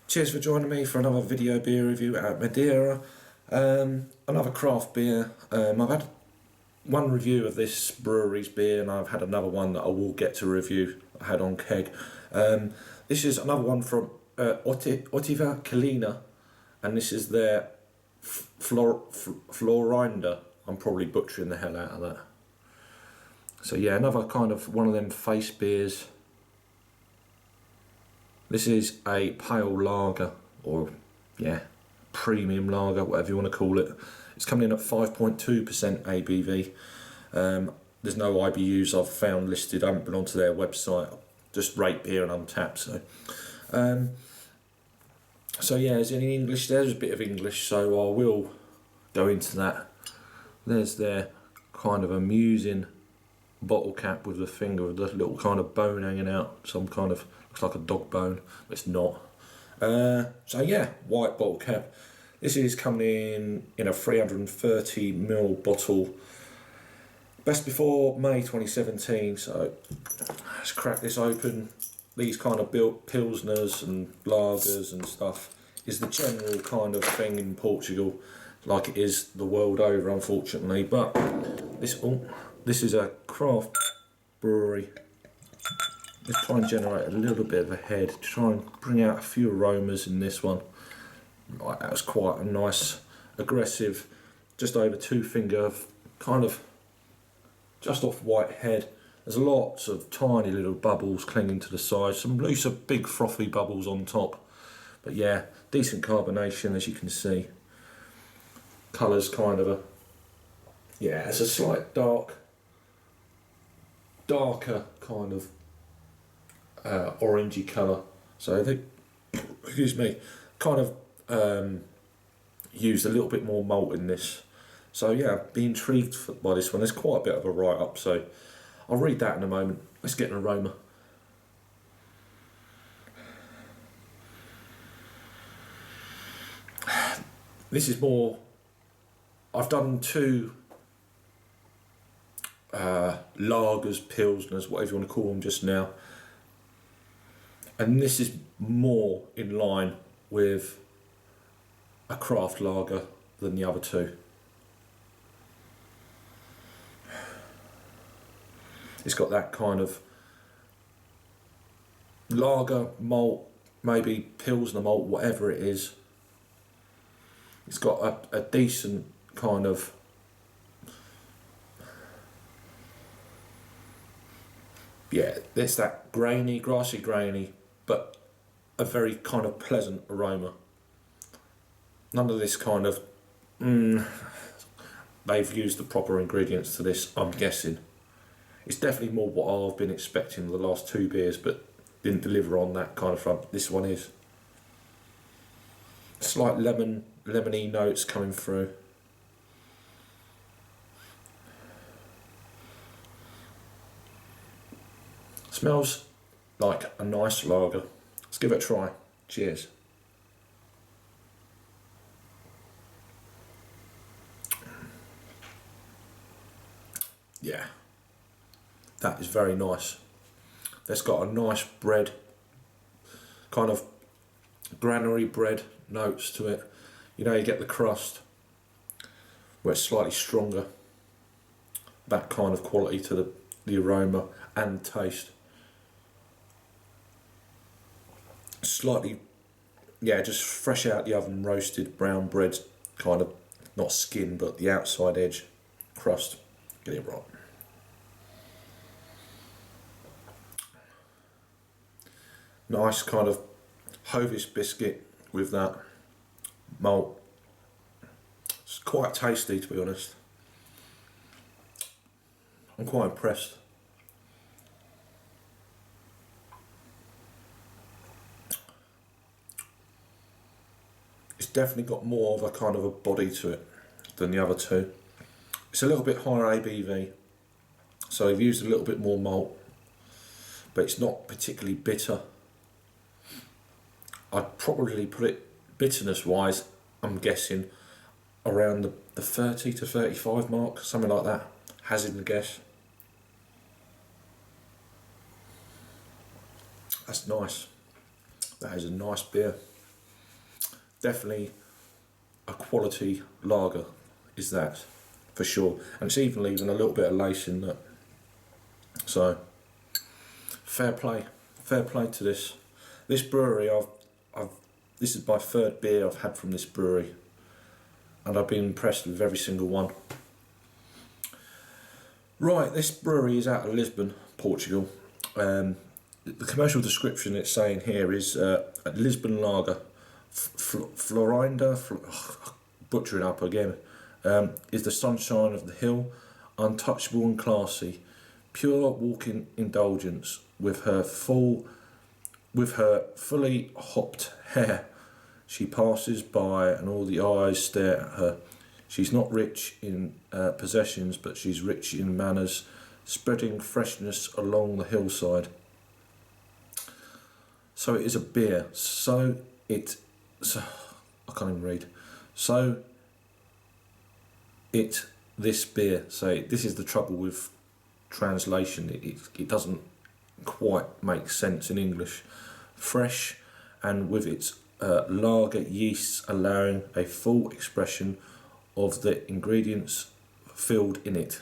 Cheers for joining me for another video beer review at Maderia. Another craft beer. I've had one review of this brewery's beer and I've had another one that I will get to review. I had on keg. This is another one from Oitava Colina, and this is their Florinda. I'm probably butchering the hell out of that. So yeah, another kind of one of them face beers. This is a pale lager, or yeah, premium lager, whatever you want to call it. It's coming in at 5.2% ABV. There's no IBUs I've found listed. I haven't been onto their website. Just rate beer and Untapped. So yeah, there's any English. There's a bit of English, so I will go into that. There's their kind of amusing bottle cap with the finger with the little kind of bone hanging out. Some kind of looks like a dog bone, but it's not. So yeah, white bottle cap. This is coming in a 330ml bottle. Best before May 2017. So let's crack this open. These kind of built pilsners and lagers and stuff is the general kind of thing in Portugal, like it is the world over, unfortunately. But this is a craft brewery. Let's try and generate a little bit of a head to try and bring out a few aromas in this one. Right, that was quite a nice, aggressive, just over 2 finger, kind of just off white head. There's lots of tiny little bubbles clinging to the sides, some loose big frothy bubbles on top. But yeah, decent carbonation as you can see. Colour's kind of yeah, it's a slight darker kind of orangey colour. So they, excuse me, kind of used a little bit more malt in this. So yeah, be intrigued by this one. There's quite a bit of a write up, so I'll read that in a moment. Let's get an aroma. This is more, I've done 2 lagers, pilsners, whatever you want to call them just now, and this is more in line with a craft lager than the other 2. It's got that kind of lager malt, maybe pilsner malt, whatever it is. It's got a decent kind of yeah, it's that grainy, grassy grainy, but a very kind of pleasant aroma. None of this kind of they've used the proper ingredients to this, I'm guessing. It's definitely more what I've been expecting the last 2 beers, but didn't deliver on that kind of front. This one is. Slight lemony notes coming through. Smells like a nice lager. Let's give it a try. Cheers. Yeah, that is very nice. It's got a nice bread, kind of granary bread notes to it. You know, you get the crust where it's slightly stronger. That kind of quality to the aroma and taste. Slightly, yeah, just fresh out the oven roasted brown bread, kind of, not skin, but the outside edge crust. Get it right. Nice kind of Hovis biscuit with that malt. It's quite tasty, to be honest. I'm quite impressed. It's definitely got more of a kind of a body to it than the other 2. It's a little bit higher ABV, so I've used a little bit more malt, but it's not particularly bitter. I'd probably put it, bitterness wise, I'm guessing around the 30 to 35 mark, something like that, hazard a guess. That's nice. That is a nice beer. definitely a quality lager, is that, for sure. And it's even leaving a little bit of lace in that. So, fair play to this. This brewery, this is my third beer I've had from this brewery, and I've been impressed with every single one. Right, this brewery is out of Lisbon, Portugal. The commercial description it's saying here is a Lisbon Lager, Florinda, butchering up again, is the sunshine of the hill, untouchable and classy, pure walking indulgence with her fully hopped hair. She passes by and all the eyes stare at her. She's not rich in possessions, but she's rich in manners, spreading freshness along the hillside. So it is a beer. I can't even read. This beer. So this is the trouble with translation. It doesn't quite make sense in English. Fresh, and with its lager yeasts allowing a full expression of the ingredients filled in it.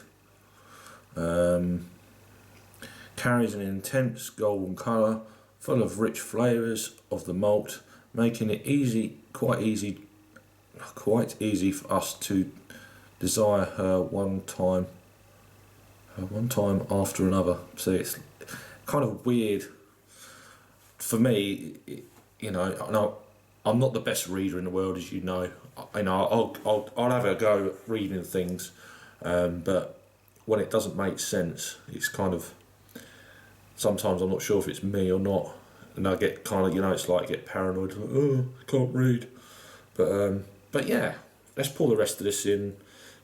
Carries an intense golden colour, full of rich flavours of the malt, making it quite easy for us to desire her one time after another. So it's kind of weird for me, I'm not the best reader in the world, as you know. I'll have a go at reading things, but when it doesn't make sense, it's kind of, sometimes I'm not sure if it's me or not, and I get kind of, it's like I get paranoid, like, oh, I can't read. But yeah, let's pour the rest of this in,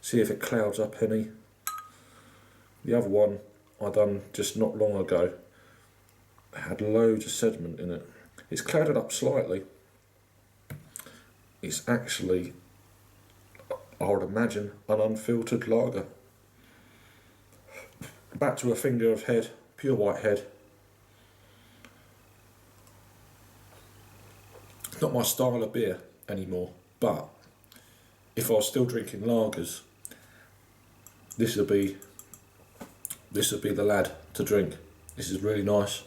see if it clouds up any. The other one I done just not long ago had loads of sediment in it. It's clouded up slightly. It's actually, I would imagine, an unfiltered lager. Back to a finger of head, pure white head. It's not my style of beer anymore, but if I was still drinking lagers, this would be the lad to drink. This is really nice.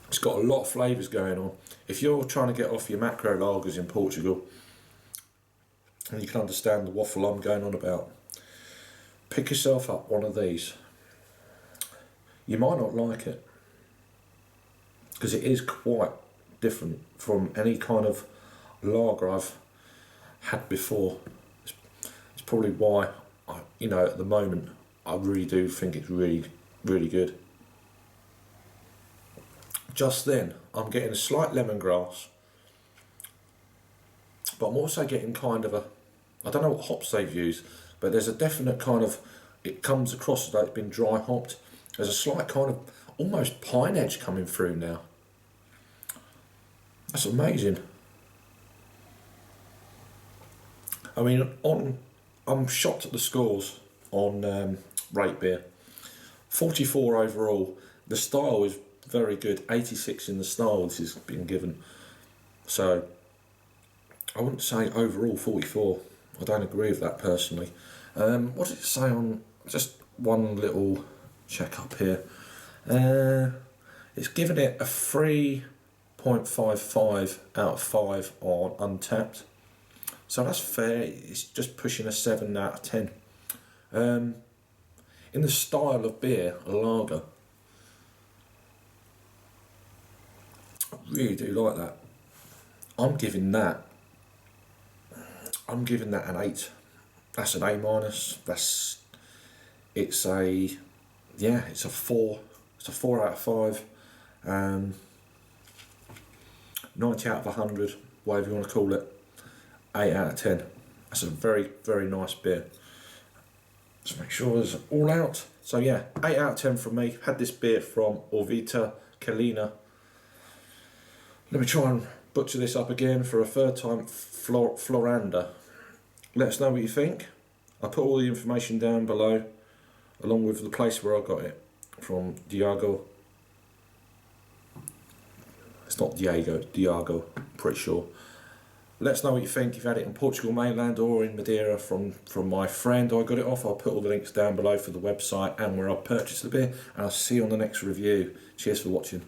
It's got a lot of flavours going on. If you're trying to get off your macro lagers in Portugal, and you can understand the waffle I'm going on about, pick yourself up one of these. You might not like it, because it is quite different from any kind of lager I've had before. It's probably why, at the moment, I really do think it's really, really good. Just then, I'm getting a slight lemongrass, but I'm also getting kind of I don't know what hops they've used, but there's a definite kind of, it comes across as though it's been dry hopped. There's a slight kind of almost pine edge coming through now. That's amazing. I mean, I'm shocked at the scores on Rate Beer. 44 overall. The style is very good. 86 in the style this has been given. So I wouldn't say overall 44. I don't agree with that personally. What did it say on, just one little check up here. It's given it a 3.55 out of 5 on Untapped. So that's fair. It's just pushing a 7 out of 10. In the style of beer, a lager, I really do like that. I'm giving that an 8. That's an A minus. It's a 4. It's a 4 out of 5. 90 out of 100, whatever you want to call it. 8 out of 10. That's a very, very nice beer. Let's make sure it's all out. So yeah, 8 out of 10 from me. Had this beer from Oitava Colina. Let me try and butcher this up again for a third time. Florinda. Let us know what you think. I put all the information down below, along with the place where I got it from. Diego. It's not Diago, pretty sure. Let us know what you think. If you've had it in Portugal mainland or in Madeira from my friend I got it off. I'll put all the links down below for the website and where I purchased the beer. And I'll see you on the next review. Cheers for watching.